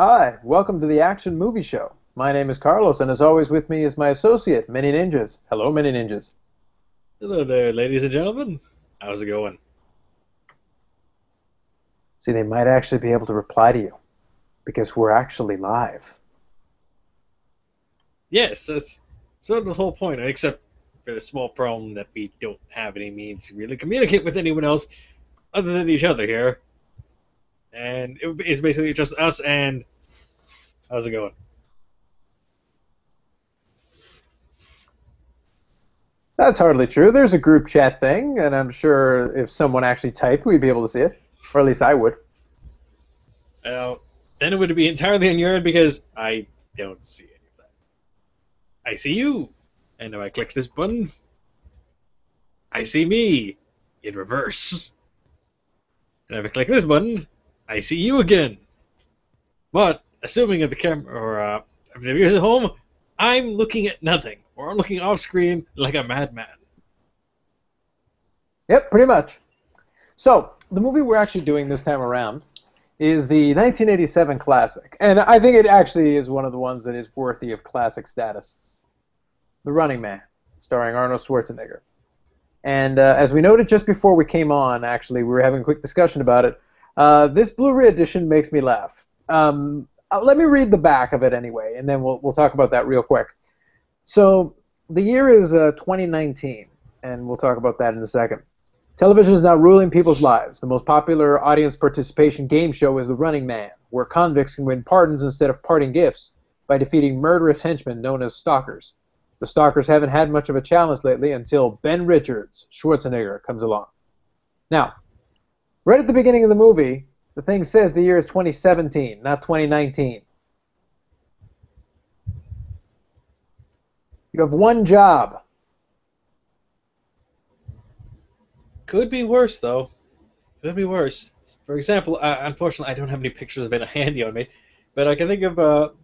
Hi, welcome to the Action Movie Show. My name is Carlos, and as always with me is my associate, Manyninjas. Hello, Manyninjas. Hello there, ladies and gentlemen. How's it going? See, they might actually be able to reply to you, because we're actually live. Yes, that's sort of the whole point, except for the small problem that we don't have any means to really communicate with anyone else other than each other here. And it's basically just us and how's it going? That's hardly true. There's a group chat thing, and I'm sure if someone actually typed, we'd be able to see it. Or at least I would. Uh, then it would be entirely on your end because I don't see any of that. I see you, and if I click this button, I see me in reverse. And if I click this button, I see you again. But assuming that the camera or if the viewers at home, I'm looking at nothing, or I'm looking off screen like a madman. Yep, pretty much. So, the movie we're actually doing this time around is the 1987 classic. And I think it actually is one of the ones that is worthy of classic status. The Running Man, starring Arnold Schwarzenegger. And as we noted just before we came on, actually, we were having a quick discussion about it. This Blu-ray edition makes me laugh. Let me read the back of it anyway, and then we'll talk about that real quick. So the year is 2019, and we'll talk about that in a second. Television is now ruling people's lives. The most popular audience participation game show is The Running Man, where convicts can win pardons instead of parting gifts by defeating murderous henchmen known as stalkers. The stalkers haven't had much of a challenge lately until Ben Richards, Schwarzenegger, comes along. Now, right at the beginning of the movie, the thing says the year is 2017, not 2019. You have one job. Could be worse, though. Could be worse. For example, unfortunately, I don't have any pictures of it handy on me, but I can think of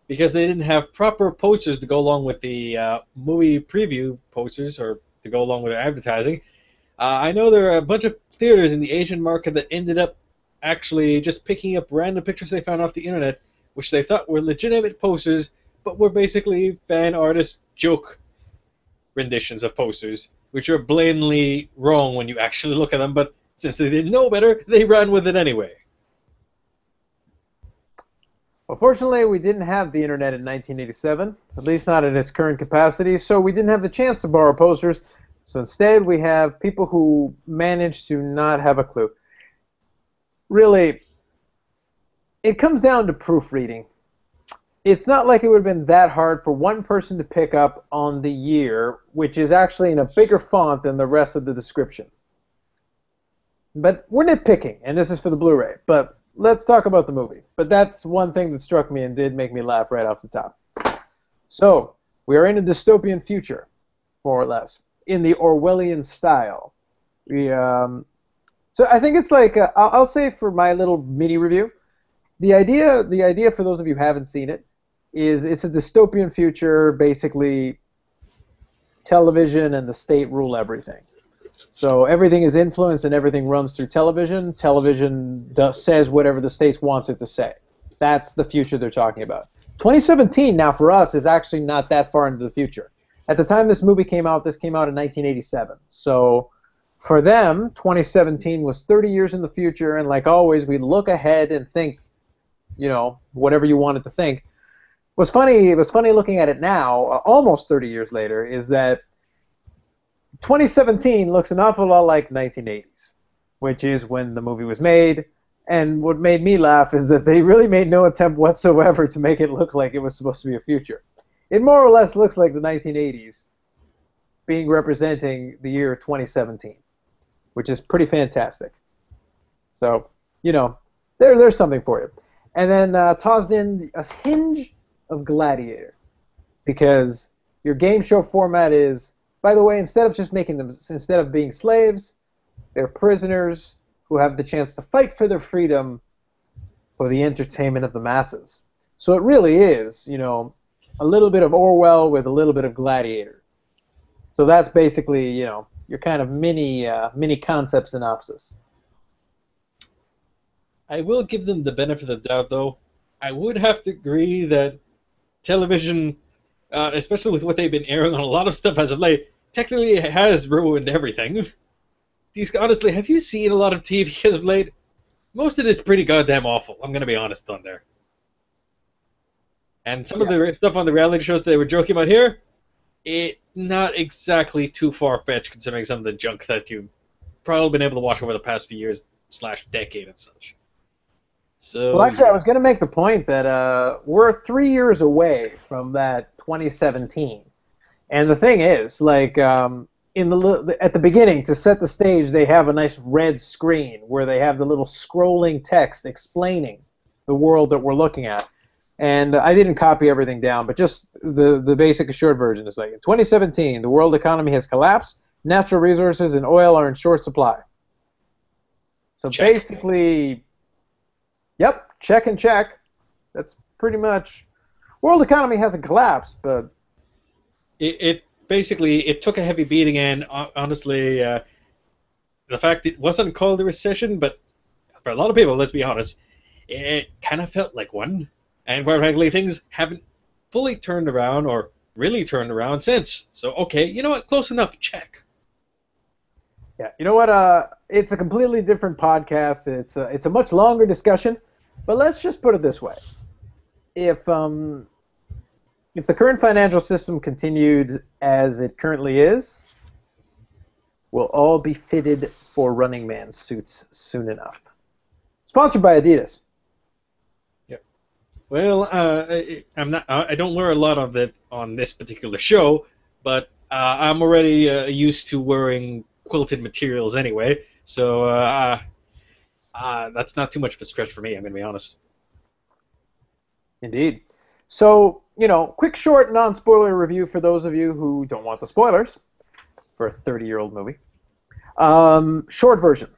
because they didn't have proper posters to go along with the movie preview posters or to go along with their advertising. I know there are a bunch of theaters in the Asian market that ended up actually just picking up random pictures they found off the internet, which they thought were legitimate posters, but were basically fan artist joke renditions of posters, which are blatantly wrong when you actually look at them, but since they didn't know better, they ran with it anyway. Well, fortunately, we didn't have the internet in 1987, at least not in its current capacity, so we didn't have the chance to borrow posters. So instead, we have people who managed to not have a clue. Really, it comes down to proofreading. It's not like it would have been that hard for one person to pick up on the year, which is actually in a bigger font than the rest of the description. But we're nitpicking, and this is for the Blu-ray, but let's talk about the movie. But that's one thing that struck me and did make me laugh right off the top. So, we are in a dystopian future, more or less, in the Orwellian style. So I think it's like, I'll say for my little mini review, the idea for those of you who haven't seen it, is it's a dystopian future, basically television and the state rule everything. So everything is influenced and everything runs through television. Television says whatever the state wants it to say. That's the future they're talking about. 2017 now for us is actually not that far into the future. At the time this movie came out, this came out in 1987. So for them, 2017 was 30 years in the future, and like always, we look ahead and think, you know, whatever you wanted to think. It was funny looking at it now, almost 30 years later, is that 2017 looks an awful lot like 1980s, which is when the movie was made. And what made me laugh is that they really made no attempt whatsoever to make it look like it was supposed to be a future. It more or less looks like the 1980s being representing the year 2017, which is pretty fantastic. So, you know, there's something for you. And then tossed in a hinge of Gladiator, because your game show format is, by the way, instead of being slaves, they're prisoners who have the chance to fight for their freedom for the entertainment of the masses. So it really is, you know, a little bit of Orwell with a little bit of Gladiator. So that's basically, you know, your kind of mini concept synopsis. I will give them the benefit of the doubt, though. I would have to agree that television, especially with what they've been airing on a lot of stuff as of late, technically has ruined everything. Honestly, have you seen a lot of TV as of late? Most of it is pretty goddamn awful. I'm gonna be honest on there. And some of the stuff on the reality shows they were joking about here, it not exactly too far fetched considering some of the junk that you've probably been able to watch over the past few years / decade and such. So, well, actually, I was going to make the point that we're 3 years away from that 2017, and the thing is, like, at the beginning, to set the stage, they have a nice red screen where they have the little scrolling text explaining the world that we're looking at. And I didn't copy everything down, but just the basic short version is like, in 2017, the world economy has collapsed, natural resources and oil are in short supply. So check. Basically, yep, check and check. That's pretty much, world economy hasn't collapsed, but It basically, it took a heavy beating, and honestly, the fact it wasn't called a recession, but for a lot of people, let's be honest, it kind of felt like one. And quite frankly, things haven't fully turned around or really turned around since. So, okay, you know what? Close enough. Check. yeah, you know what? It's a completely different podcast. It's a much longer discussion, but let's just put it this way: if the current financial system continued as it currently is, we'll all be fitted for Running Man suits soon enough. Sponsored by Adidas. Well, I'm not. I don't learn a lot of it on this particular show, but I'm already used to wearing quilted materials anyway, so that's not too much of a stretch for me. I'm gonna be honest. Indeed. So, quick, short, non-spoiler review for those of you who don't want the spoilers for a 30-year-old movie. Short version.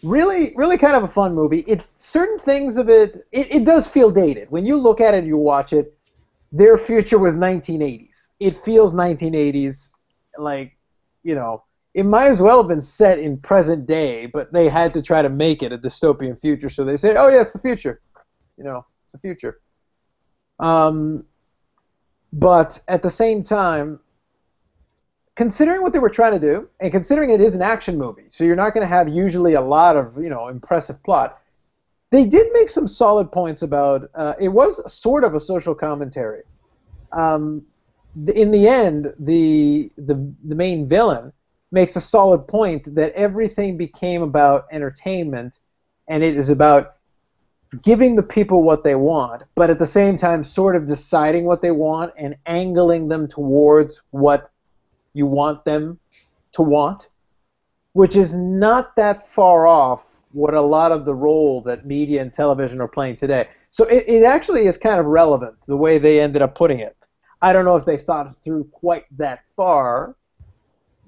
Really, really kind of a fun movie. Certain things of it does feel dated. When you look at it and you watch it, their future was 1980s. It feels 1980s. Like, it might as well have been set in present day, but they had to try to make it a dystopian future, so they say, oh yeah, it's the future. It's the future. But at the same time, considering what they were trying to do, and considering it is an action movie, so you're not going to have usually a lot of impressive plot, they did make some solid points about. It was sort of a social commentary. In the end, the main villain makes a solid point that everything became about entertainment, and it is about giving the people what they want, but at the same time sort of deciding what they want and angling them towards what you want them to want, which is not that far off what a lot of the role that media and television are playing today. So it actually is kind of relevant, the way they ended up putting it. I don't know if they thought it through quite that far,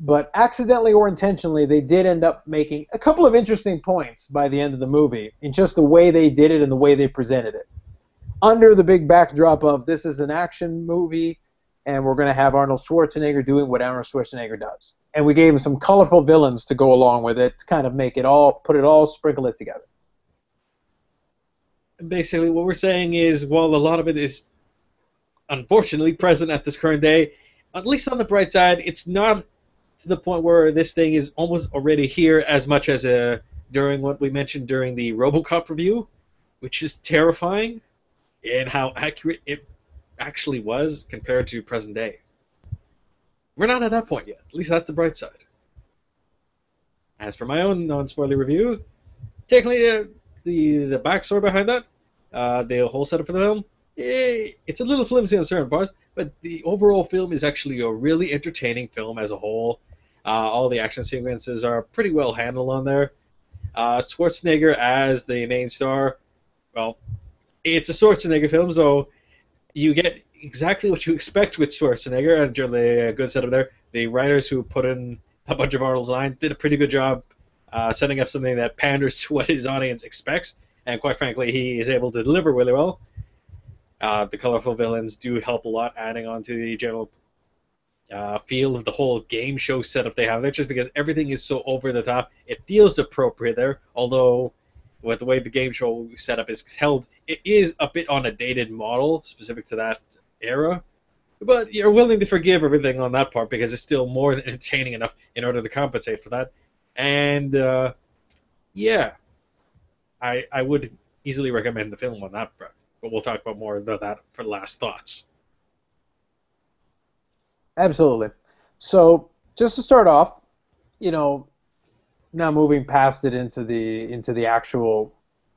but accidentally or intentionally, they did end up making a couple of interesting points by the end of the movie in just the way they did it and the way they presented it. Under the big backdrop of this is an action movie, and we're going to have Arnold Schwarzenegger doing what Arnold Schwarzenegger does. And we gave him some colorful villains to go along with it, to kind of make it all, sprinkle it together. Basically, what we're saying is, while a lot of it is unfortunately present at this current day, at least on the bright side, it's not to the point where this thing is almost already here as much as during what we mentioned during the RoboCop review, which is terrifying in how accurate it actually was compared to present day. We're not at that point yet. At least that's the bright side. As for my own non-spoiler review, technically the backstory behind that, the whole setup for the film, it's a little flimsy on certain parts, but the overall film is actually a really entertaining film as a whole. All the action sequences are pretty well handled on there. Schwarzenegger as the main star, well, it's a Schwarzenegger film, so you get exactly what you expect with Schwarzenegger, and generally a good setup there. The writers who put in a bunch of Arnold's lines did a pretty good job setting up something that panders to what his audience expects, and quite frankly, he is able to deliver really well. The colorful villains do help a lot, adding on to the general feel of the whole game show setup they have there, just because everything is so over the top. It feels appropriate there, although with the way the game show setup is held, it is a bit on a dated model specific to that era. But you're willing to forgive everything on that part because it's still more than entertaining enough in order to compensate for that. And yeah, I would easily recommend the film on that front. But we'll talk about more about that for last thoughts. Absolutely. So just to start off, you know, now moving past it into the actual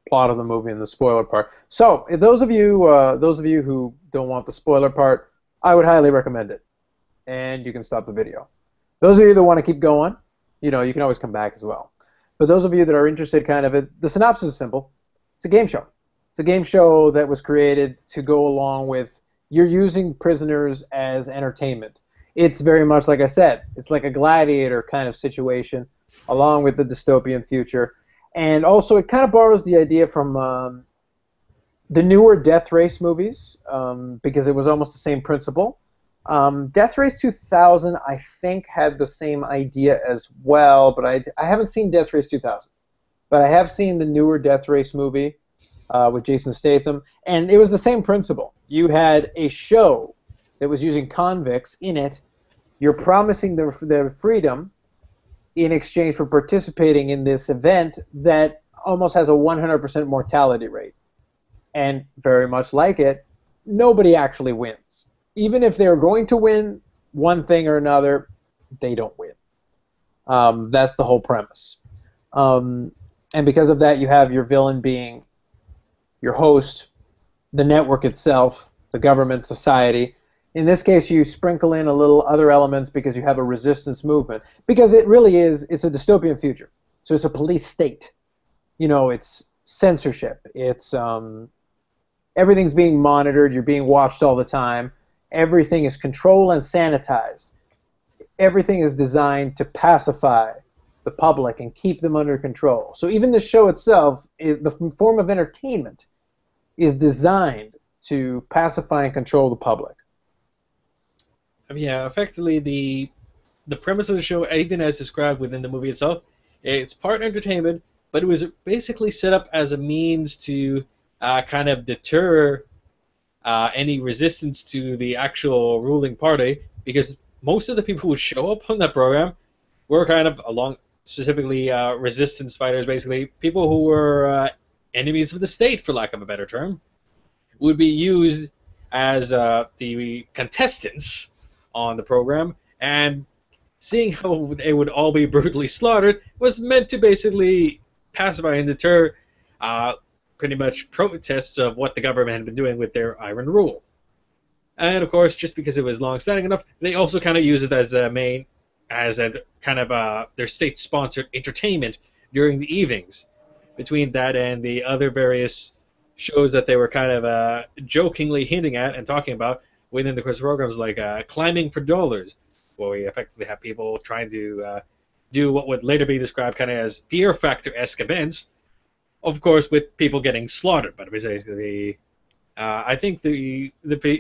plot of the movie and the spoiler part. So those of you who don't want the spoiler part, I would highly recommend it, and you can stop the video. Those of you that want to keep going, you know, you can always come back as well. But those of you that are interested, the synopsis is simple. It's a game show. It's a game show that was created to go along with you're using prisoners as entertainment. It's very much, like I said, it's like a gladiator kind of situation, along with the dystopian future. And also, it kind of borrows the idea from the newer Death Race movies, because it was almost the same principle. Death Race 2000, I think, had the same idea as well, but I haven't seen Death Race 2000. But I have seen the newer Death Race movie with Jason Statham, and it was the same principle. You had a show that was using convicts in it. You're promising their freedom in exchange for participating in this event that almost has a 100% mortality rate. And very much like it, nobody actually wins. Even if they're going to win one thing or another, they don't win. That's the whole premise. And because of that, you have your villain being your host, the network itself, the government, society. In this case, you sprinkle in a little other elements because you have a resistance movement. Because it really is, it's a dystopian future. So it's a police state. You know, it's censorship. It's everything's being monitored. You're being watched all the time. Everything is controlled and sanitized. Everything is designed to pacify the public and keep them under control. So even the show itself, the form of entertainment, is designed to pacify and control the public. I mean, yeah, effectively the premise of the show, even as described within the movie itself, it's part entertainment, but it was basically set up as a means to kind of deter any resistance to the actual ruling party, because most of the people who show up on that program were kind of specifically resistance fighters, basically people who were enemies of the state, for lack of a better term, would be used as the contestants on the program, and seeing how they would all be brutally slaughtered was meant to basically pacify and deter pretty much protests of what the government had been doing with their iron rule. And of course, just because it was long-standing enough, they also kind of use it as a kind of their state-sponsored entertainment during the evenings. Between that and the other various shows that they were kind of jokingly hinting at and talking about within the course of programs, like Climbing for Dollars, where we effectively have people trying to do what would later be described kind of as Fear Factor-esque events, of course, with people getting slaughtered. But basically, I think the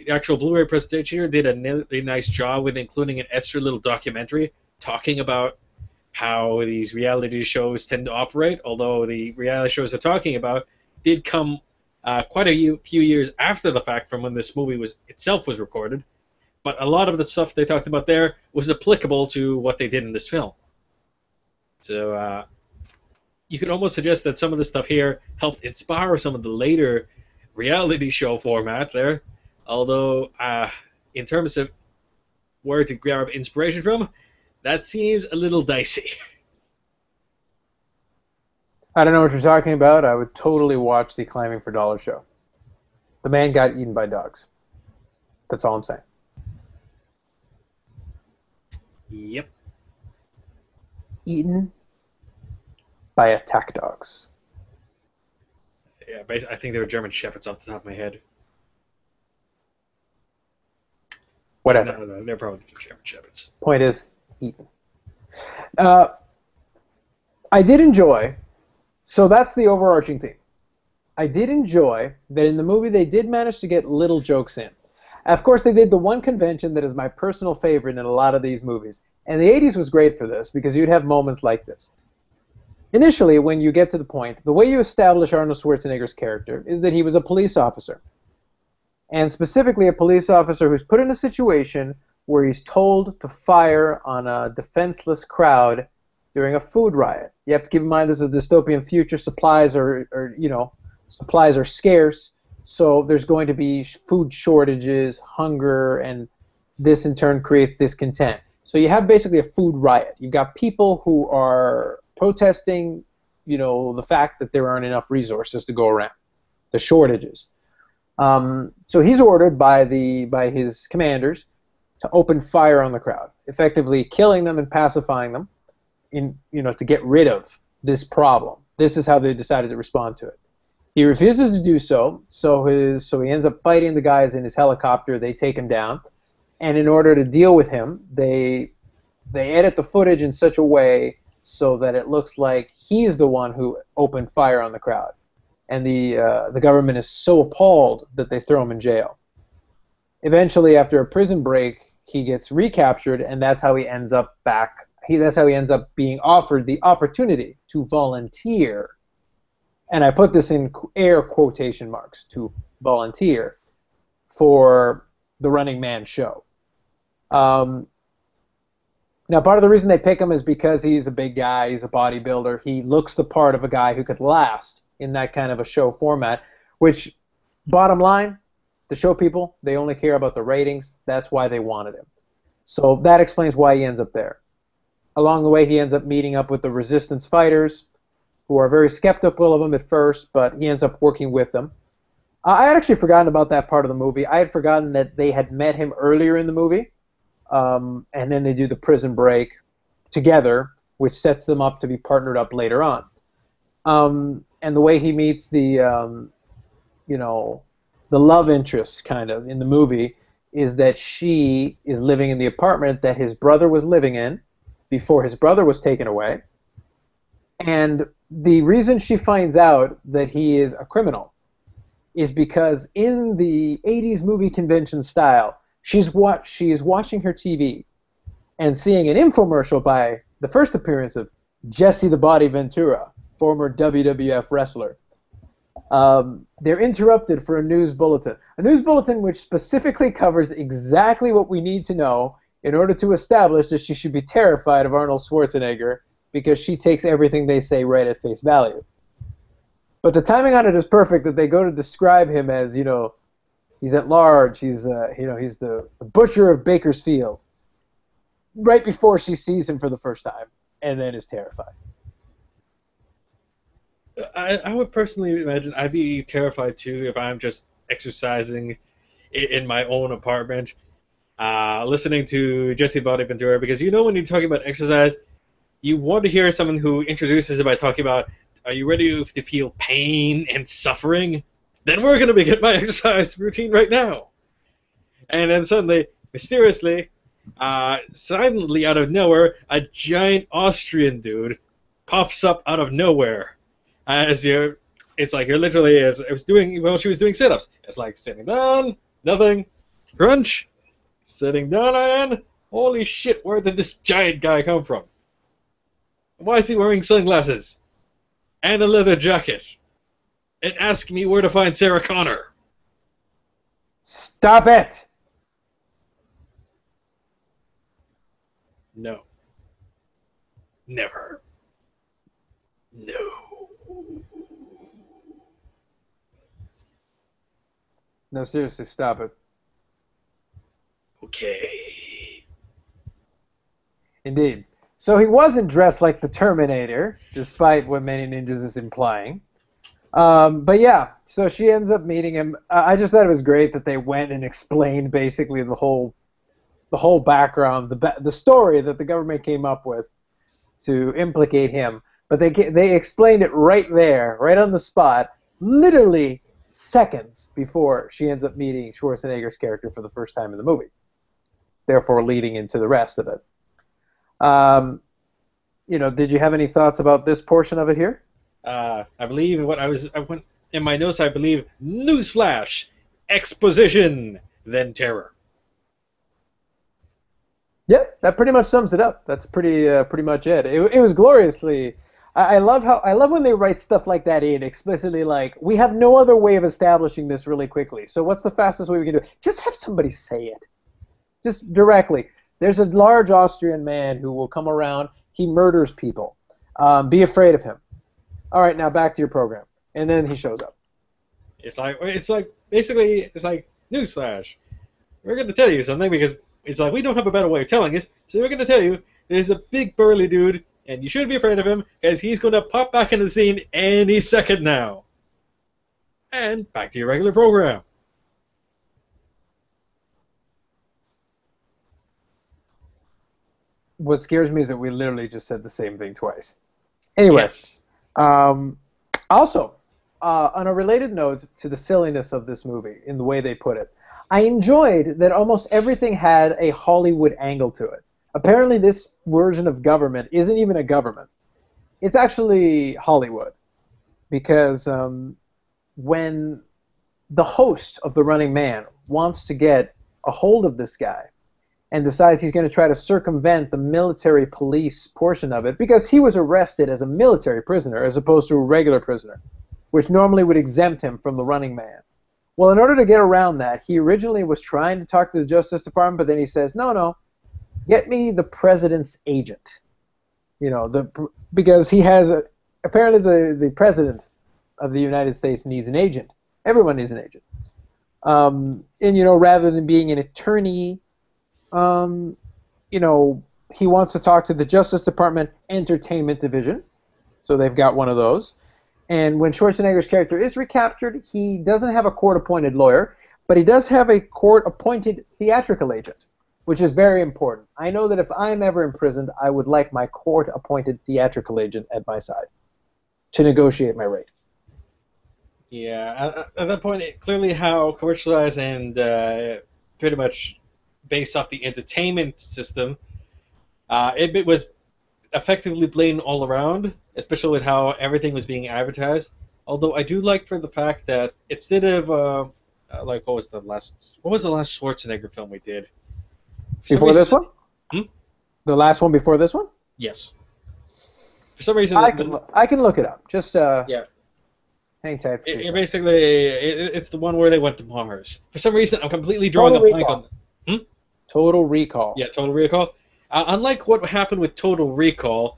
actual Blu-ray presentation here did a really nice job with including an extra little documentary talking about how these reality shows tend to operate, although the reality shows they're talking about did come quite a few years after the fact from when this movie itself was recorded. But a lot of the stuff they talked about there was applicable to what they did in this film. So you could almost suggest that some of the stuff here helped inspire some of the later reality show format there, although in terms of where to grab inspiration from, that seems a little dicey. I don't know what you're talking about. I would totally watch the Climbing for Dollars show. The man got eaten by dogs. That's all I'm saying. Yep. Eaten by attack dogs. Yeah, I think they were German Shepherds off the top of my head. Whatever. No, they're probably German Shepherds. Point is, eaten. I did enjoy, so that's the overarching theme. I did enjoy that in the movie they did manage to get little jokes in. Of course, they did the one convention that is my personal favorite in a lot of these movies. And the 80s was great for this because you'd have moments like this. initially, when you get to the point, the way you establish Arnold Schwarzenegger's character is that he was a police officer. And specifically a police officer who's put in a situation where he's told to fire on a defenseless crowd during a food riot. You have to keep in mind this is a dystopian future. Supplies are scarce, so there's going to be food shortages, hunger, and this in turn creates discontent. So you have basically a food riot. You've got people who are protesting, the fact that there aren't enough resources to go around, the shortages. So he's ordered by his commanders to open fire on the crowd, effectively killing them and pacifying them, to get rid of this problem. This is how they decided to respond to it. He refuses to do so, so he ends up fighting the guys in his helicopter. They take him down, and in order to deal with him, they edit the footage in such a way so that it looks like he's the one who opened fire on the crowd. And the government is so appalled that they throw him in jail. Eventually, after a prison break, he gets recaptured, and that's how he ends up being offered the opportunity to volunteer. And I put this in air quotation marks, to volunteer for the Running Man show. Now, part of the reason they pick him is because he's a big guy, he's a bodybuilder, he looks the part of a guy who could last in that kind of a show format, which, bottom line, the show people, they only care about the ratings. That's why they wanted him. So that explains why he ends up there. Along the way, he ends up meeting up with the resistance fighters, who are very skeptical of him at first, but he ends up working with them. I had actually forgotten about that part of the movie. I had forgotten that they had met him earlier in the movie, and then they do the prison break together, which sets them up to be partnered up later on. And the way he meets the love interest kind of in the movie is that she is living in the apartment that his brother was living in before his brother was taken away. And the reason she finds out that he is a criminal is because in the 80s movie convention style, she is watching her TV and seeing an infomercial by the first appearance of Jesse the Body Ventura, former WWF wrestler. They're interrupted for a news bulletin which specifically covers exactly what we need to know in order to establish that she should be terrified of Arnold Schwarzenegger, because she takes everything they say right at face value. But the timing on it is perfect, that they go to describe him as, he's at large, he's the butcher of Bakersfield, right before she sees him for the first time, and then is terrified. I would personally imagine I'd be terrified too if I'm just exercising in my own apartment, listening to Jesse Body Ventura, because when you're talking about exercise, you want to hear someone who introduces it by talking about, are you ready to feel pain and suffering? Then we're going to begin my exercise routine right now. And then suddenly, mysteriously, silently out of nowhere, a giant Austrian dude pops up out of nowhere. It's like you're literally, she was doing sit-ups. It's like sitting down, nothing, crunch, sitting down again. Holy shit, where did this giant guy come from? Why is he wearing sunglasses? And a leather jacket? And ask me where to find Sarah Connor. Stop it! No. Never. No. No, seriously, stop it. Okay. Indeed. So he wasn't dressed like the Terminator, despite what Manyninjas is implying. But yeah, so she ends up meeting him. I just thought it was great that they went and explained basically the whole background, the story that the government came up with to implicate him. But they explained it right there, right on the spot, literally seconds before she ends up meeting Schwarzenegger's character for the first time in the movie, therefore leading into the rest of it. Did you have any thoughts about this portion of it here? I believe I went in my notes. I believe newsflash, exposition, then terror. Yep, that pretty much sums it up. That's pretty much it. It was gloriously. I love when they write stuff like that in explicitly, like, we have no other way of establishing this really quickly. So what's the fastest way we can do it? Just have somebody say it. Just directly. There's a large Austrian man who will come around. He murders people. Be afraid of him. All right, now back to your program. And then he shows up. It's like basically it's like newsflash. We're going to tell you something because it's like we don't have a better way of telling us. So we're going to tell you there's a big burly dude, and you shouldn't be afraid of him because he's going to pop back into the scene any second now. And back to your regular program. What scares me is that we literally just said the same thing twice. Anyway, Yes. Also, on a related note to the silliness of this movie, in the way they put it, I enjoyed that almost everything had a Hollywood angle to it. Apparently, this version of government isn't even a government. It's actually Hollywood. Because when the host of The Running Man wants to get a hold of this guy and decides he's going to try to circumvent the military police portion of it, because he was arrested as a military prisoner as opposed to a regular prisoner, which normally would exempt him from The Running Man. Well, in order to get around that, he originally was trying to talk to the Justice Department, but then he says, no, get me the president's agent. You know, because he has apparently the president of the United States needs an agent. Everyone needs an agent. And, you know, rather than being an attorney, you know, he wants to talk to the Justice Department Entertainment Division. So they've got one of those. And when Schwarzenegger's character is recaptured, he doesn't have a court-appointed lawyer, but he does have a court-appointed theatrical agent, which is very important. I know that if I'm ever imprisoned, I would like my court-appointed theatrical agent at my side to negotiate my rate. Yeah, at that point, clearly how commercialized and pretty much based off the entertainment system, it was effectively blatant all around, especially with how everything was being advertised. Although I do like for the fact that instead of like what was the last Schwarzenegger film we did? Before this one? Hmm? The last one before this one? Yes. For some reason, I can look it up. Just yeah. hang tight for 2 seconds. Basically, it's the one where they went to Mars. For some reason, I'm completely drawing a blank on. Total Recall. Yeah, Total Recall. Unlike what happened with Total Recall,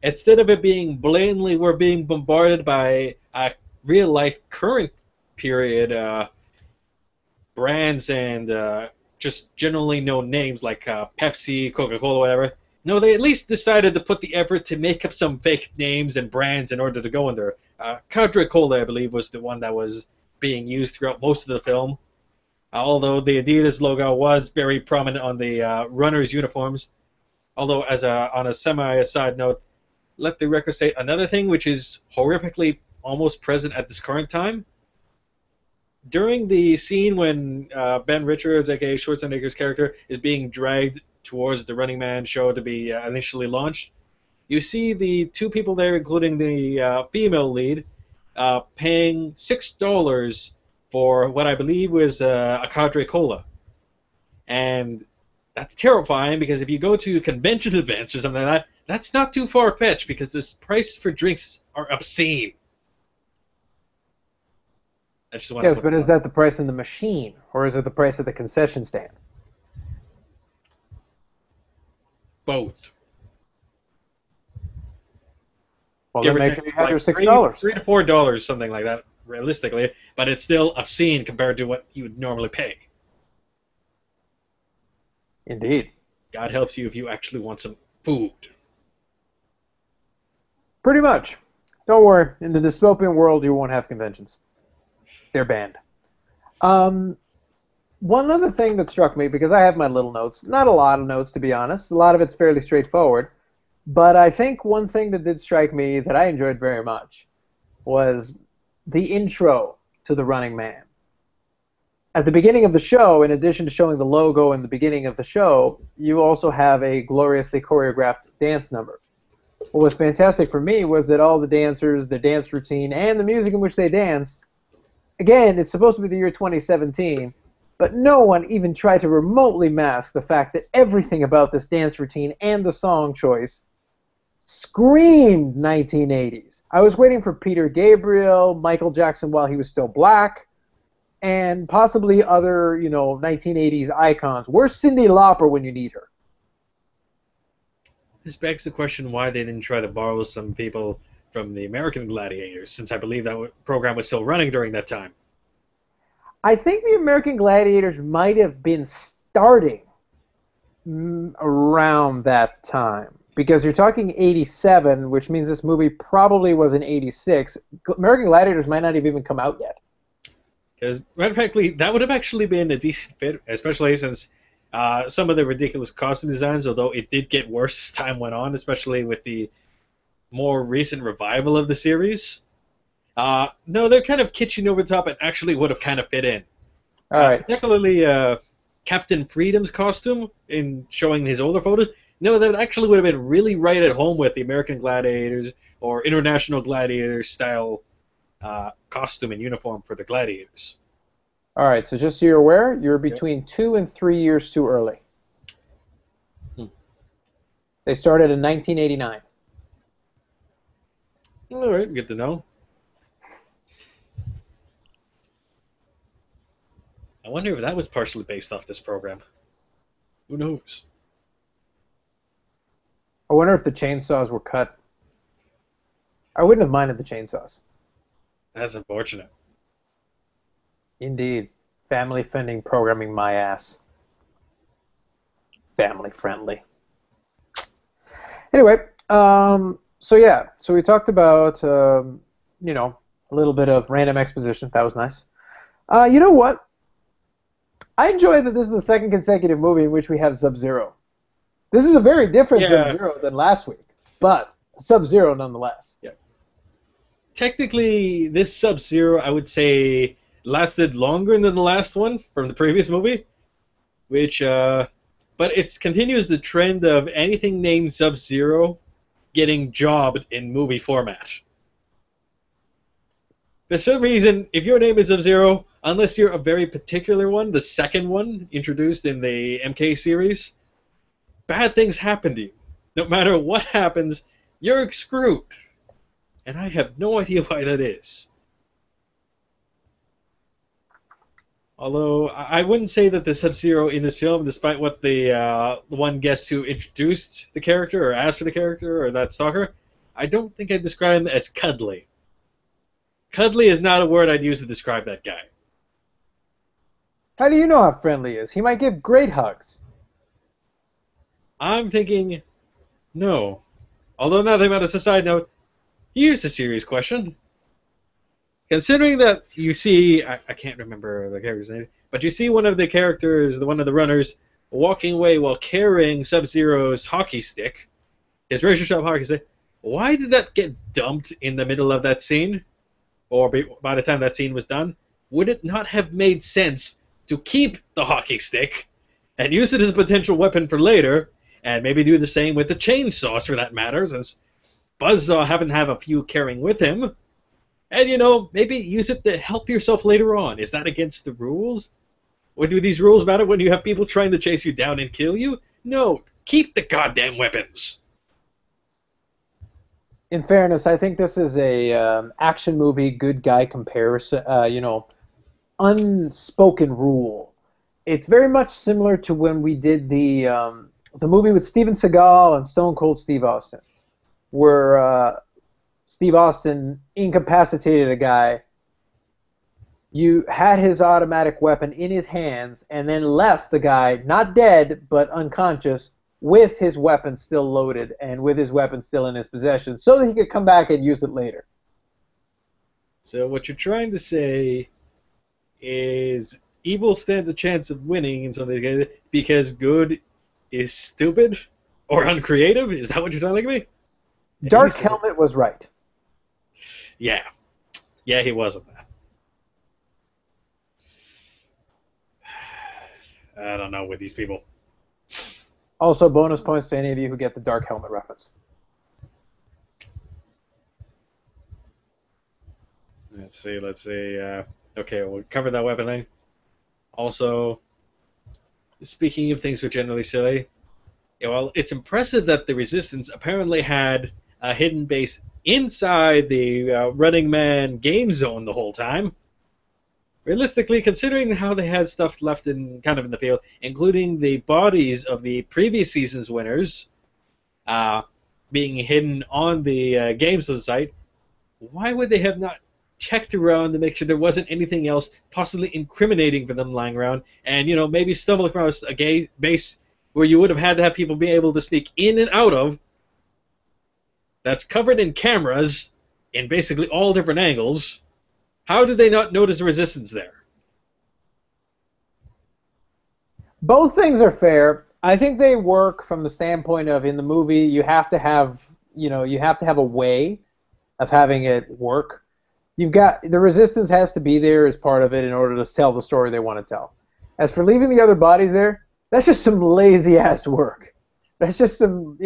instead of it being blatantly we're being bombarded by real-life current period brands and just generally known names like Pepsi, Coca-Cola, whatever. No, they at least decided to put the effort to make up some fake names and brands in order to go in there. Cola, I believe, was the one that was being used throughout most of the film. Although the Adidas logo was very prominent on the runners' uniforms. Although, on a semi-aside note, let the record state another thing which is horrifically almost present at this current time. During the scene when Ben Richards, aka Schwarzenegger's character, is being dragged towards the Running Man show to be initially launched, you see the two people there, including the female lead, paying $6 for what I believe was a Cadre Cola. And that's terrifying because if you go to convention events or something like that, that's not too far-fetched because this price for drinks are obscene. Yes, but is that the price in the machine, or is it the price at the concession stand? Both. Well, then make sure you have your $6. $3 to $4, something like that, realistically, but it's still obscene compared to what you would normally pay. Indeed. God helps you if you actually want some food. Pretty much. Don't worry. In the dystopian world, you won't have conventions. They're banned. One other thing that struck me, because I have my little notes, not a lot of notes to be honest, a lot of it's fairly straightforward, but I think one thing that did strike me that I enjoyed very much was the intro to The Running Man. At the beginning of the show, in addition to showing the logo in the beginning of the show, you also have a gloriously choreographed dance number. What was fantastic for me was that all the dancers, their dance routine, and the music in which they danced, again, it's supposed to be the year 2017, but no one even tried to remotely mask the fact that everything about this dance routine and the song choice screamed 1980s. I was waiting for Peter Gabriel, Michael Jackson while he was still black, and possibly other, 1980s icons. Where's Cyndi Lauper when you need her? This begs the question why they didn't try to borrow some people from the American Gladiators, since I believe that program was still running during that time. I think the American Gladiators might have been starting around that time. Because you're talking 87, which means this movie probably was in 86. American Gladiators might not have even come out yet. Because, matter of fact, that would have actually been a decent fit, especially since some of the ridiculous costume designs, although it did get worse as time went on, especially with the more recent revival of the series. No, they're kind of kitschy over the top and actually would have kind of fit in. All right. Particularly Captain Freedom's costume in showing his older photos. No, that actually would have been really right at home with the American Gladiators or International Gladiators style costume and uniform for the Gladiators. All right, so just so you're aware, you're between 2 and 3 years too early. They started in 1989. All right, good to know. I wonder if that was partially based off this program. Who knows? I wonder if the chainsaws were cut. I wouldn't have minded the chainsaws. That's unfortunate. Indeed. Family friendly programming my ass. Family friendly. Anyway, so we talked about, a little bit of random exposition. That was nice. You know what? I enjoy that this is the second consecutive movie in which we have Sub-Zero. This is a very different Sub-Zero than last week, but Sub-Zero nonetheless. Yeah. Technically, this Sub-Zero, I would say, lasted longer than the last one from the previous movie, but it continues the trend of anything named Sub-Zero getting jobbed in movie format. For some reason, if your name is Sub-Zero, unless you're a very particular one, the second one introduced in the MK series, bad things happen to you. No matter what happens, you're screwed. And I have no idea why that is. Although, I wouldn't say that the Sub-Zero in this film, despite what the one guest who introduced the character, or asked for the character, or that stalker, I don't think I'd describe him as cuddly. Cuddly is not a word I'd use to describe that guy. How do you know how friendly he is? He might give great hugs. I'm thinking, no. Although now that as a side note, here's a serious question. Considering that you see, I can't remember the character's name, but you see one of the characters, one of the runners, walking away while carrying Sub-Zero's hockey stick, his razor sharp hockey stick. Why did that get dumped in the middle of that scene? Or by the time that scene was done? Would it not have made sense to keep the hockey stick and use it as a potential weapon for later, and maybe do the same with the chainsaws for that matter, since Buzzsaw happened to have a few carrying with him, and maybe use it to help yourself later on. Is that against the rules? Or do these rules matter when you have people trying to chase you down and kill you? No, keep the goddamn weapons. In fairness, I think this is a action movie good guy comparison, unspoken rule. It's very much similar to when we did the movie with Steven Seagal and Stone Cold Steve Austin, where Steve Austin incapacitated a guy. You had his automatic weapon in his hands and then left the guy, not dead, but unconscious, with his weapon still loaded and with his weapon still in his possession, so that he could come back and use it later. So what you're trying to say is evil stands a chance of winning in something because good is stupid or uncreative? Is that what you're telling me? Dark Helmet was right. Yeah. Yeah, he wasn't that. I don't know with these people. Also, bonus points to any of you who get the Dark Helmet reference. Let's see. Okay, we'll cover that weapon thing. Also, speaking of things which are generally silly, Yeah, well, it's impressive that the Resistance apparently had a hidden base inside the Running Man game zone the whole time. Realistically, considering how they had stuff left in kind of in the field, including the bodies of the previous season's winners uh, being hidden on the game zone site, why would they have not checked around to make sure there wasn't anything else possibly incriminating for them lying around, and maybe stumble across a base where you would have had to have people be able to sneak in and out of, that's covered in cameras in basically all different angles? How did they not notice resistance there? Both things are fair. I think they work from the standpoint of, in the movie, you have to have a way of having it work. You've got the resistance has to be there as part of it in order to tell the story they want to tell. As for leaving the other bodies there, that's just some lazy ass work. That's just some,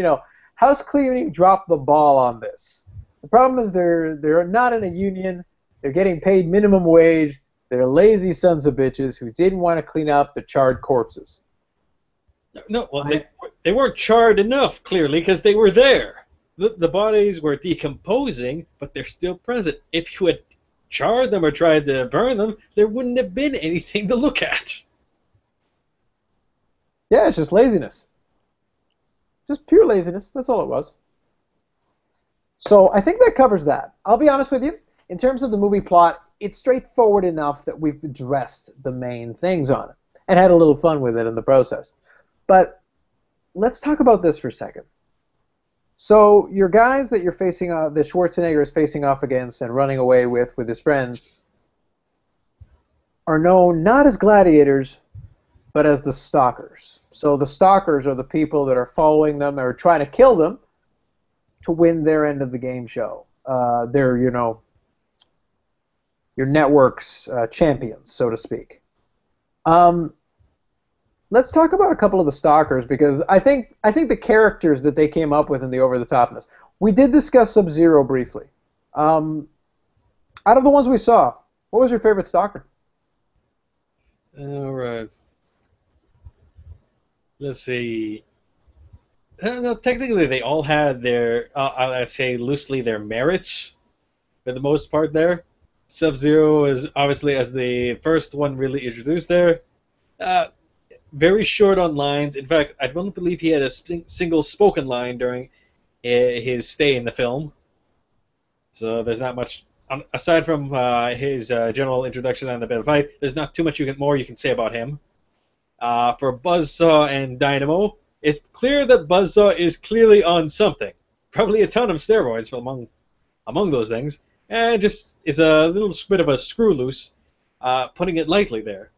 house cleaning dropped the ball on this. The problem is they're not in a union. They're getting paid minimum wage. They're lazy sons of bitches who didn't want to clean up the charred corpses. No, well, they weren't charred enough, clearly, because they were there. The bodies were decomposing, but they're still present. If you had charred them or tried to burn them, there wouldn't have been anything to look at. Yeah, it's just laziness. Just pure laziness. That's all it was. So I think that covers that. I'll be honest with you. In terms of the movie plot, it's straightforward enough that we've addressed the main things on it and had a little fun with it in the process. But let's talk about this for a second. So your guys that you're facing, that Schwarzenegger is facing off against and running away with his friends, are known not as gladiators, but as the stalkers. So the stalkers are the people that are following them or trying to kill them to win their end of the game show. They're, your network's champions, so to speak. Let's talk about a couple of the stalkers, because I think the characters that they came up with in the over-the-topness. We did discuss Sub-Zero briefly. Out of the ones we saw, what was your favorite stalker? All right. Let's see. No, technically, they all had their, I'd say loosely, their merits for the most part there. Sub-Zero is obviously, as the first one really introduced there, very short on lines. In fact, I don't believe he had a single spoken line during his stay in the film. So there's not much, aside from his general introduction on the battle fight, there's not too much more you can say about him. For Buzzsaw and Dynamo, it's clear that Buzzsaw is clearly on something. Probably a ton of steroids among those things. And just is a little bit of a screw loose, putting it lightly there.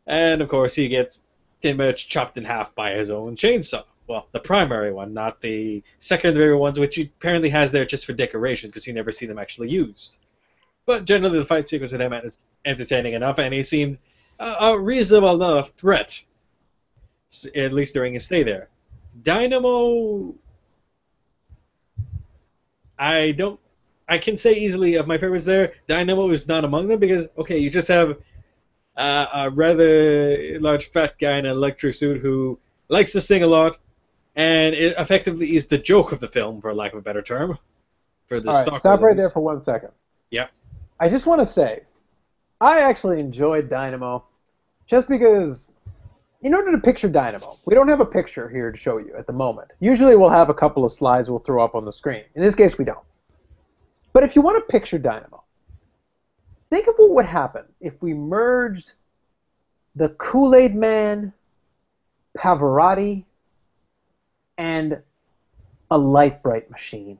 And of course he gets pretty much chopped in half by his own chainsaw. Well, the primary one, not the secondary ones, which he apparently has there just for decorations because you never see them actually used. But generally the fight sequence with him is entertaining enough, and he seemed a reasonable enough threat, at least during his stay there. Dynamo, I can say easily of my favorites there, Dynamo is not among them because, okay, you just have a rather large fat guy in an electric suit who likes to sing a lot, and it effectively is the joke of the film, for lack of a better term. For the All right, stop right there for 1 second. Yeah. I just want to say, I actually enjoyed Dynamo just because, in order to picture Dynamo, we don't have a picture here to show you at the moment. Usually we'll have a couple of slides we'll throw up on the screen. In this case, we don't. But if you want to picture Dynamo, think of what would happen if we merged the Kool-Aid Man, Pavarotti, and a light bright machine.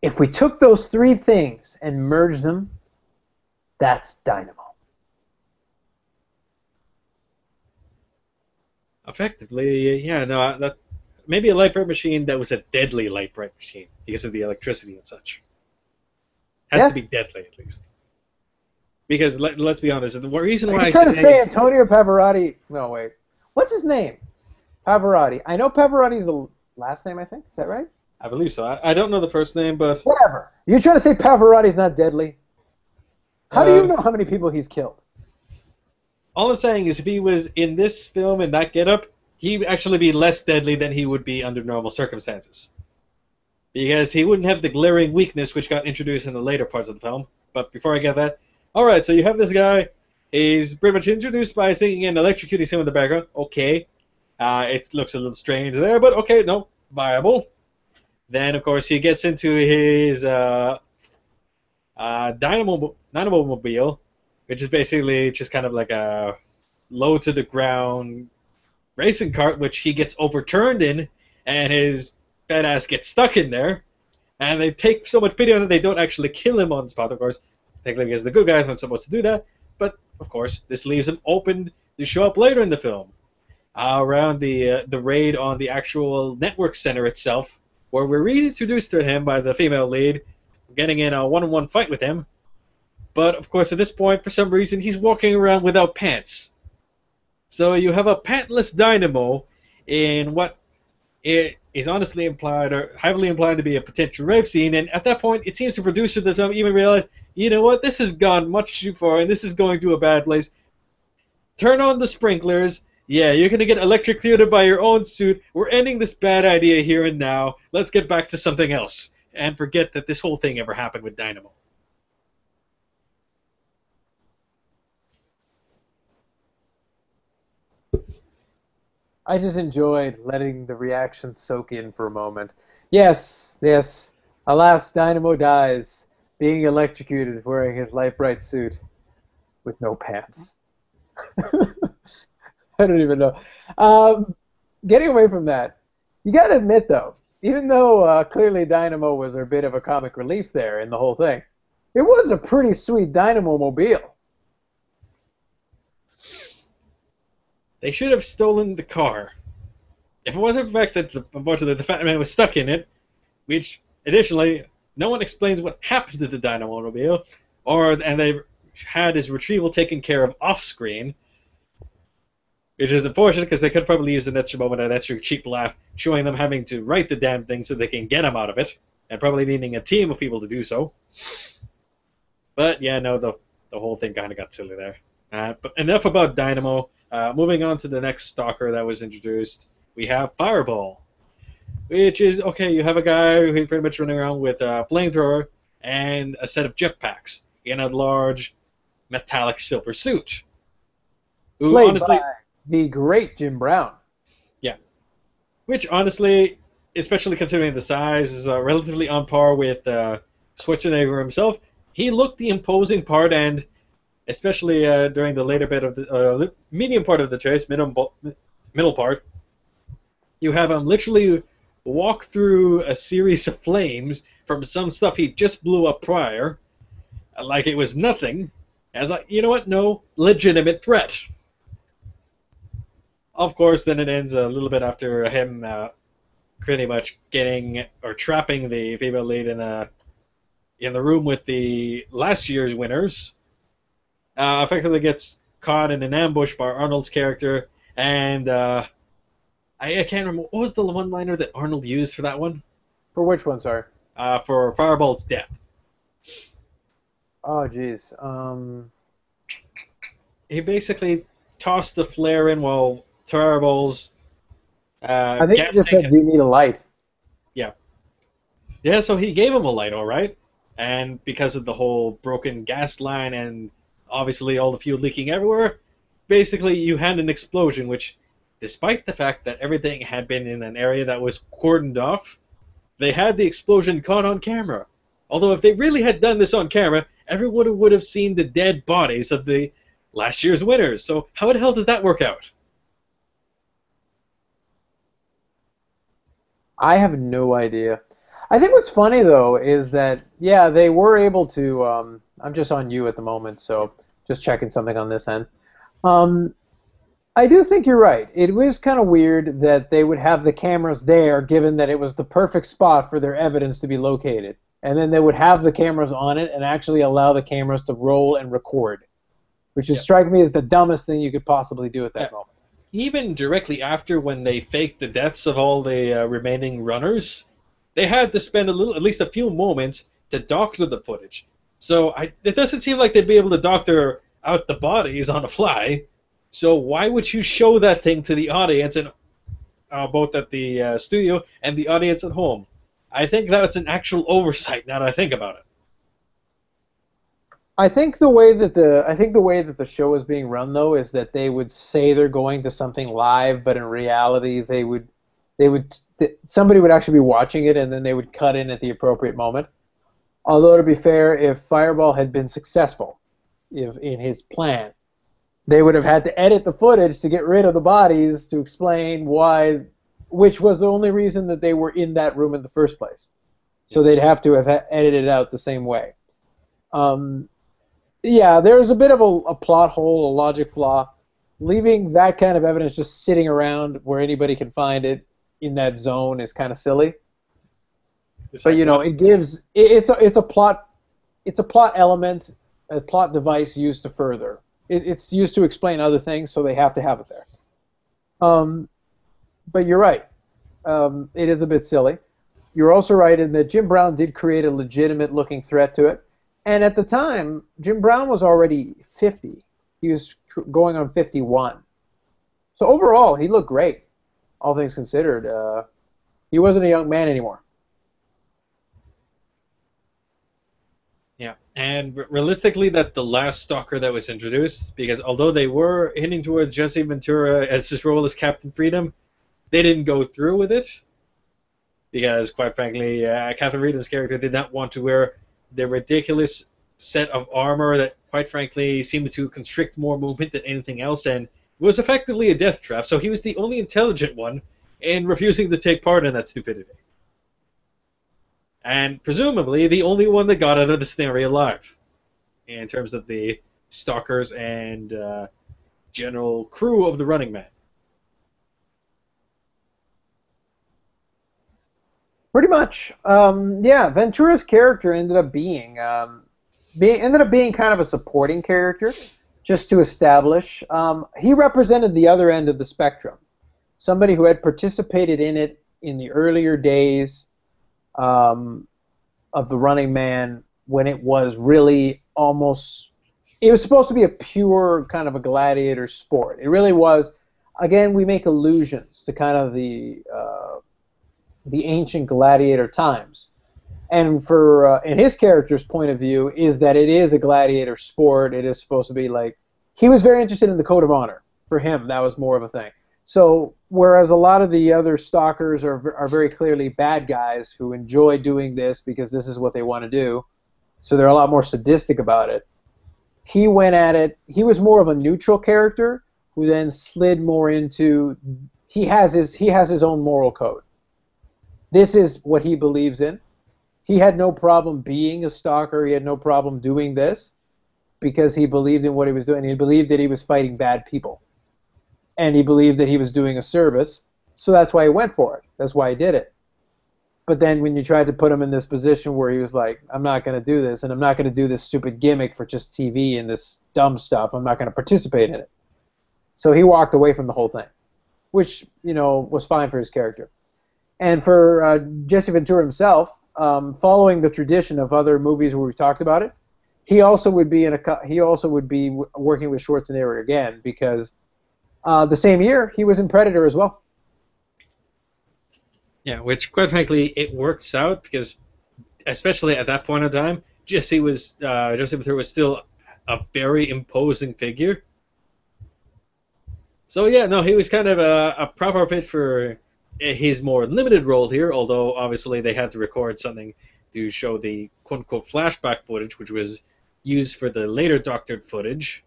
If we took those three things and merged them, that's Dynamo. Effectively, yeah, no, that maybe a light bright machine that was a deadly light bright machine because of the electricity and such. Has to be deadly at least. Because let's be honest, the reason why I trying to say Antonio Pavarotti. No, wait. What's his name? Pavarotti. I know Pavarotti's the last name, I think. Is that right? I believe so. I don't know the first name, but whatever. You're trying to say Pavarotti's not deadly? How do you know how many people he's killed? All I'm saying is if he was in this film in that getup, he'd actually be less deadly than he would be under normal circumstances. Because he wouldn't have the glaring weakness which got introduced in the later parts of the film. But before I get that, alright, so you have this guy. He's pretty much introduced by singing and electrocuting someone in the background. Okay. It looks a little strange there, but okay, no, viable. Then, of course, he gets into his Dynamo mobile, which is basically just kind of like a low-to-the-ground racing cart, which he gets overturned in, and his fat ass gets stuck in there. And they take so much pity on it, they don't actually kill him on the spot, of course, technically because the good guys aren't supposed to do that. But, of course, this leaves him open to show up later in the film. Around the raid on the actual network center itself, where we're reintroduced to him by the female lead, getting in a one-on-one fight with him. But, of course, at this point, for some reason, he's walking around without pants. So you have a pantless Dynamo in what is honestly implied, or heavily implied to be a potential rape scene, and at that point, it seems the producer doesn't even realize, you know what, this has gone much too far, and this is going to a bad place. Turn on the sprinklers. Yeah, you're going to get electrocuted by your own suit. We're ending this bad idea here and now. Let's get back to something else. And forget that this whole thing ever happened with Dynamo. I just enjoyed letting the reactions soak in for a moment. Yes, yes. Alas, Dynamo dies, being electrocuted, wearing his light bright suit with no pants. I don't even know. Getting away from that, you got to admit, though, even though clearly Dynamo was a bit of a comic relief there in the whole thing, it was a pretty sweet Dynamo mobile. They should have stolen the car. If it wasn't for the fact that unfortunately the fat man was stuck in it, which additionally no one explains what happened to the Dynamo mobile, and they had his retrieval taken care of off screen. Which is unfortunate because they could probably use an extra moment, an extra cheap laugh, showing them having to write the damn thing so they can get him out of it, and probably needing a team of people to do so. But yeah, no, the whole thing kind of got silly there. But enough about Dynamo. Moving on to the next stalker that was introduced, we have Fireball, which is, okay, you have a guy who's pretty much running around with a flamethrower and a set of jetpacks in a large metallic silver suit. Who, Played honestly, by the great Jim Brown. Yeah. Which, honestly, especially considering the size, is relatively on par with Schwarzenegger himself. He looked the imposing part, and especially during the later bit of the medium part of the chase, middle part, you have him literally walk through a series of flames from some stuff he just blew up prior, like it was nothing. I was like, you know what? No, legitimate threat. Of course, then it ends a little bit after him pretty much getting or trapping the female lead in the room with the last year's winners. Effectively gets caught in an ambush by Arnold's character, and I can't remember, what was the one-liner that Arnold used for that one? For which one, sorry? For Fireball's death. Oh, jeez. He basically tossed the flare in while Fireball's I think he just said, "Do you need a light?" Yeah. Yeah, so he gave him a light, all right. And because of the whole broken gas line and obviously all the fuel leaking everywhere, basically you had an explosion, which, despite the fact that everything had been in an area that was cordoned off, they had the explosion caught on camera. Although if they really had done this on camera, everyone would have seen the dead bodies of the last year's winners. So how the hell does that work out? I have no idea. I think what's funny, though, is that, yeah, they were able to... I'm just on you at the moment, so just checking something on this end. I do think you're right. It was kind of weird that they would have the cameras there, given that it was the perfect spot for their evidence to be located. And then they would have the cameras on it and actually allow the cameras to roll and record, which would strike me as the dumbest thing you could possibly do at that moment. Even directly after, when they faked the deaths of all the remaining runners, they had to spend at least a few moments to doctor the footage. So it doesn't seem like they'd be able to doctor out the bodies on the fly. So why would you show that thing to the audience and both at the studio and the audience at home. I think that's an actual oversight now that I think about it. I think the way that the show is being run though is that they would say they're going to something live, but in reality somebody would actually be watching it and then they would cut in at the appropriate moment. Although to be fair, if Fireball had been successful, if in his plan, they would have had to edit the footage to get rid of the bodies to explain why, which was the only reason that they were in that room in the first place. So they'd have to have edited it out the same way. Yeah, there's a bit of a plot hole, a logic flaw. Leaving that kind of evidence just sitting around where anybody can find it in that zone is kind of silly. But you know, it's a plot element, a plot device used to further. It's used to explain other things, so they have to have it there. But you're right. It is a bit silly. You're also right in that Jim Brown did create a legitimate-looking threat to it. And at the time, Jim Brown was already 50. He was going on 51. So overall, he looked great, all things considered. He wasn't a young man anymore. Yeah, and realistically, that's the last Stalker that was introduced, because although they were hinting towards Jesse Ventura as his role as Captain Freedom, they didn't go through with it, because, quite frankly, Captain Freedom's character did not want to wear the ridiculous set of armor that, quite frankly, seemed to constrict more movement than anything else, and was effectively a death trap, so he was the only intelligent one in refusing to take part in that stupidity. And presumably the only one that got out of the scenario alive, in terms of the stalkers and general crew of the Running Man. Pretty much. Yeah, Ventura's character ended up being kind of a supporting character, just to establish. He represented the other end of the spectrum, somebody who had participated in it in the earlier days. Of the Running Man, when it was really almost, it was supposed to be a pure kind of a gladiator sport. It really was. Again, we make allusions to kind of the ancient gladiator times, and for in his character's point of view is that it is a gladiator sport. It is supposed to be like, he was very interested in the code of honor. For him, that was more of a thing. So whereas a lot of the other stalkers are very clearly bad guys who enjoy doing this because this is what they want to do, so they're a lot more sadistic about it. He went at it. He was more of a neutral character who then slid more into, he has his own moral code. This is what he believes in. He had no problem being a stalker. He had no problem doing this because he believed in what he was doing. He believed that he was fighting bad people. And he believed that he was doing a service, so that's why he went for it. That's why he did it. But then when you tried to put him in this position where he was like, I'm not going to do this, and I'm not going to do this stupid gimmick for just TV and this dumb stuff, I'm not going to participate in it. So he walked away from the whole thing, which, you know, was fine for his character. And for Jesse Ventura himself, following the tradition of other movies where we've talked about it, he also would be working with Schwarzenegger again, because the same year, he was in Predator as well. Yeah, which, quite frankly, it works out because, especially at that point in time, Jesse Ventura was still a very imposing figure. So yeah, no, he was kind of a proper fit for his more limited role here, although obviously they had to record something to show the quote-unquote flashback footage, which was used for the later doctored footage.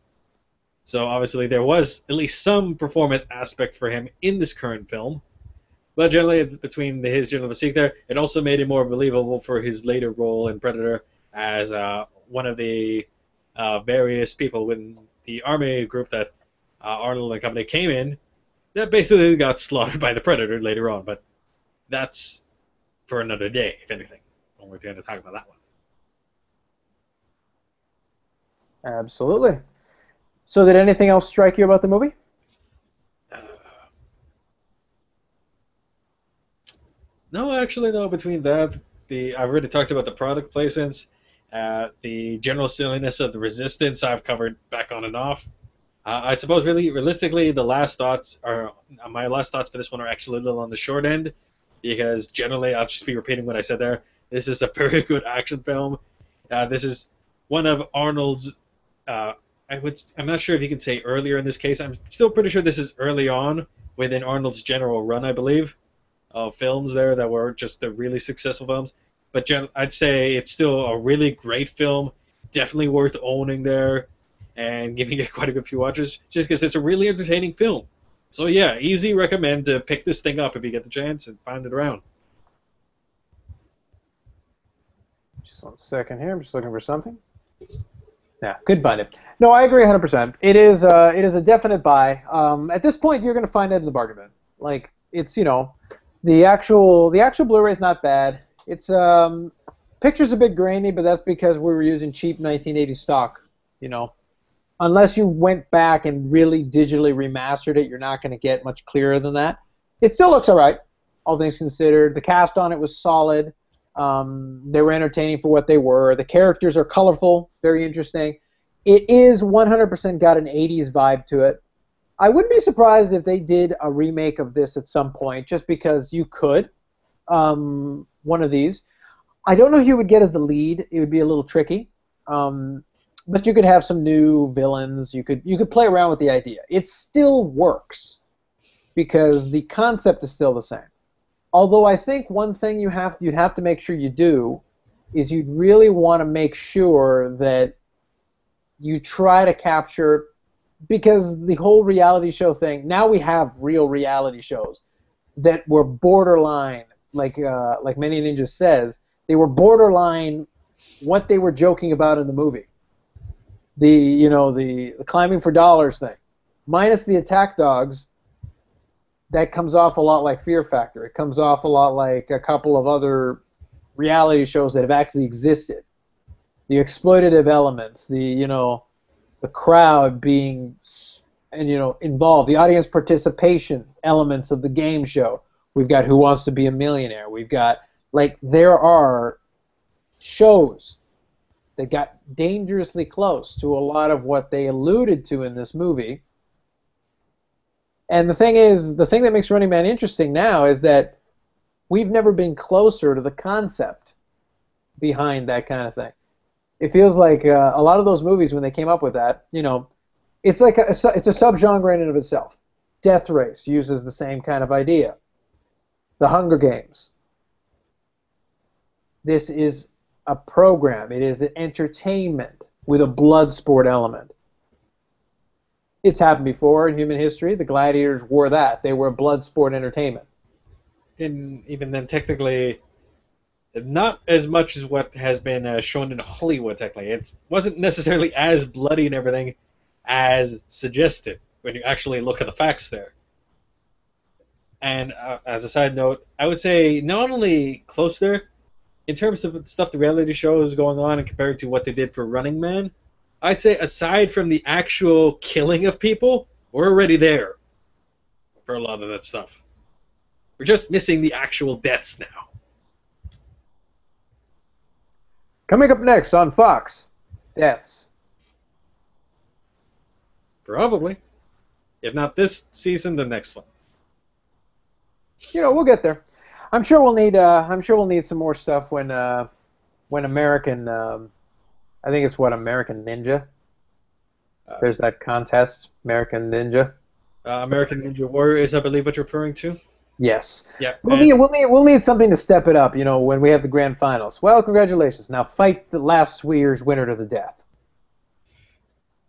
So obviously there was at least some performance aspect for him in this current film. But generally, between his general physique there, it also made him more believable for his later role in Predator as one of the various people within the army group that Arnold and company came in that basically got slaughtered by the Predator later on. But that's for another day, if anything, when we're going to talk about that one. Absolutely. So did anything else strike you about the movie? No, actually, no. Between that, I've already talked about the product placements, the general silliness of the Resistance I've covered back on and off. I suppose, really, realistically, the last thoughts are my last thoughts for this one are actually a little on the short end, because generally I'll just be repeating what I said there. This is a very good action film. This is one of Arnold's. I'm not sure if you can say earlier in this case. I'm still pretty sure this is early on within Arnold's general run, I believe, of films there that were just the really successful films. But I'd say it's still a really great film, definitely worth owning there, and giving it quite a good few watches, just because it's a really entertaining film. So yeah, easy recommend to pick this thing up if you get the chance and find it around. Just 1 second here. I'm just looking for something. Yeah, could find it. No, I agree 100%. It is a definite buy. At this point, you're going to find it in the bargain bin. Like, it's, the actual Blu-ray is not bad. It's picture's a bit grainy, but that's because we were using cheap 1980 stock. Unless you went back and really digitally remastered it, you're not going to get much clearer than that. It still looks all right, all things considered. The cast on it was solid. They were entertaining for what they were. The characters are colorful, very interesting. It is 100% got an 80s vibe to it. I wouldn't be surprised if they did a remake of this at some point, just because you could. One of these. I don't know who you would get as the lead. It would be a little tricky. But you could have some new villains. You could play around with the idea. It still works because the concept is still the same. Although I think one thing you'd have to make sure you do is you'd really want to make sure that you try to capture, because the whole reality show thing, now we have real reality shows that were borderline, like Manyninjas says, they were borderline what they were joking about in the movie. The climbing for dollars thing, minus the attack dogs. That comes off a lot like Fear Factor. It comes off a lot like a couple of other reality shows that have actually existed. The exploitative elements, the crowd being involved, the audience participation elements of the game show. We've got Who Wants to Be a Millionaire. We've got, there are shows that got dangerously close to a lot of what they alluded to in this movie. And the thing that makes Running Man interesting now is that we've never been closer to the concept behind that kind of thing. It feels like a lot of those movies, when they came up with that, it's like it's a subgenre in and of itself. Death Race uses the same kind of idea. The Hunger Games. This is a program. It is an entertainment with a blood sport element. It's happened before in human history. The Gladiators were that. They were blood sport entertainment. And even then, technically, not as much as what has been shown in Hollywood, technically. It wasn't necessarily as bloody and everything as suggested when you actually look at the facts there. And as a side note, I would say not only close there, in terms of stuff the reality show is going on and compared to what they did for Running Man, I'd say aside from the actual killing of people, we're already there for a lot of that stuff. We're just missing the actual deaths now. Coming up next on Fox, deaths. Probably. If not this season, the next one. We'll get there. I'm sure we'll need some more stuff when American. I think it's American Ninja. There's that contest, American Ninja. American Ninja Warrior is, I believe, what you're referring to. Yes. Yeah. We'll need something to step it up. When we have the grand finals. Well, congratulations. Now fight the last year's winner to the death.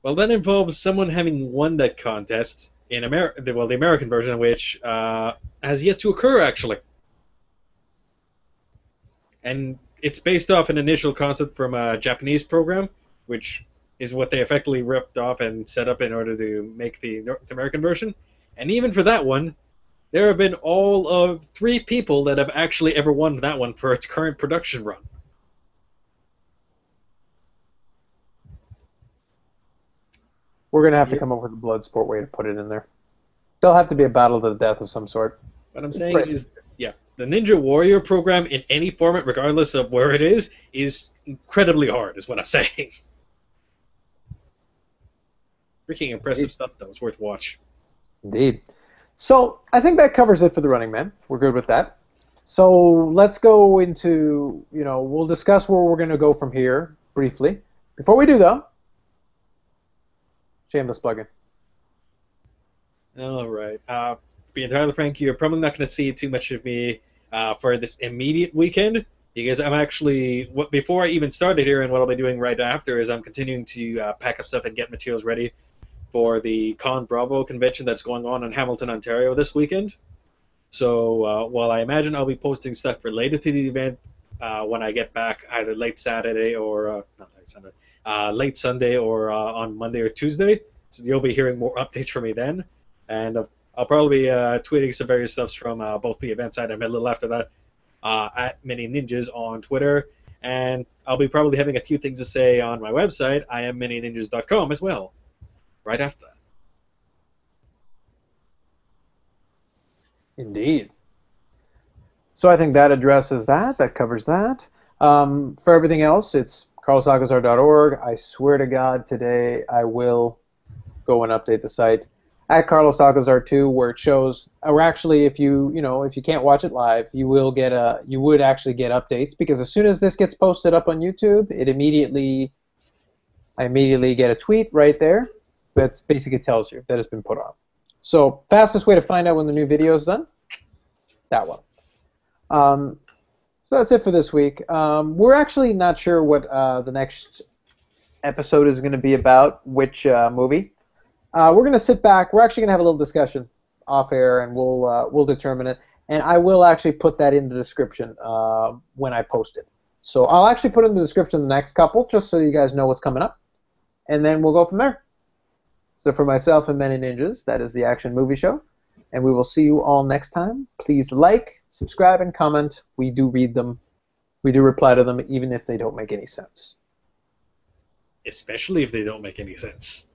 Well, that involves someone having won that contest in America. Well, the American version, which has yet to occur, actually. And it's based off an initial concept from a Japanese program, which is what they effectively ripped off and set up in order to make the North American version. And even for that one, there have been all of 3 people that have actually ever won that one for its current production run. We're going to have to come up with a blood sport way to put it in there. There'll have to be a battle to the death of some sort. What I'm saying is, the Ninja Warrior program in any format, regardless of where it is incredibly hard, is what I'm saying. freaking impressive stuff that was worth watch. Indeed. So I think that covers it for the Running Man. We're good with that. So let's go into, we'll discuss where we're going to go from here briefly. Before we do, though, shameless plug-in. All right. Be entirely frank, you're probably not going to see too much of me for this immediate weekend, because I'm actually, before I even started here, and what I'll be doing right after is I'm continuing to pack up stuff and get materials ready for the Con Bravo convention that's going on in Hamilton, Ontario this weekend. So while I imagine I'll be posting stuff related to the event when I get back, either late Saturday or not late Sunday, late Sunday or on Monday or Tuesday, so you'll be hearing more updates from me then. And I'll probably be tweeting some various stuffs from both the event side and a little after that at Manyninjas on Twitter. And I'll be probably having a few things to say on my website, IamManyninjas.com, as well, right after that. Indeed. So I think that addresses that. That covers that. For everything else, it's carlosalcazar.org. I swear to God, today I will go and update the site at Carlos Alcazar 2, where it shows. Or actually, if you can't watch it live, you would actually get updates, because as soon as this gets posted up on YouTube, I immediately get a tweet right there that basically tells you that it's been put on. So fastest way to find out when the new video is done, that one. So that's it for this week. We're actually not sure what the next episode is going to be about, which movie. We're going to sit back. We're actually going to have a little discussion off air, and we'll determine it. And I will actually put that in the description when I post it. So I'll actually put in the description the next couple, just so you guys know what's coming up. And then we'll go from there. So for myself and Manyninjas, that is the Action Movie Show. And we will see you all next time. Please like, subscribe, and comment. We do read them. We do reply to them, even if they don't make any sense. Especially if they don't make any sense.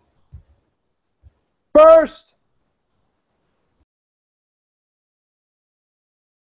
First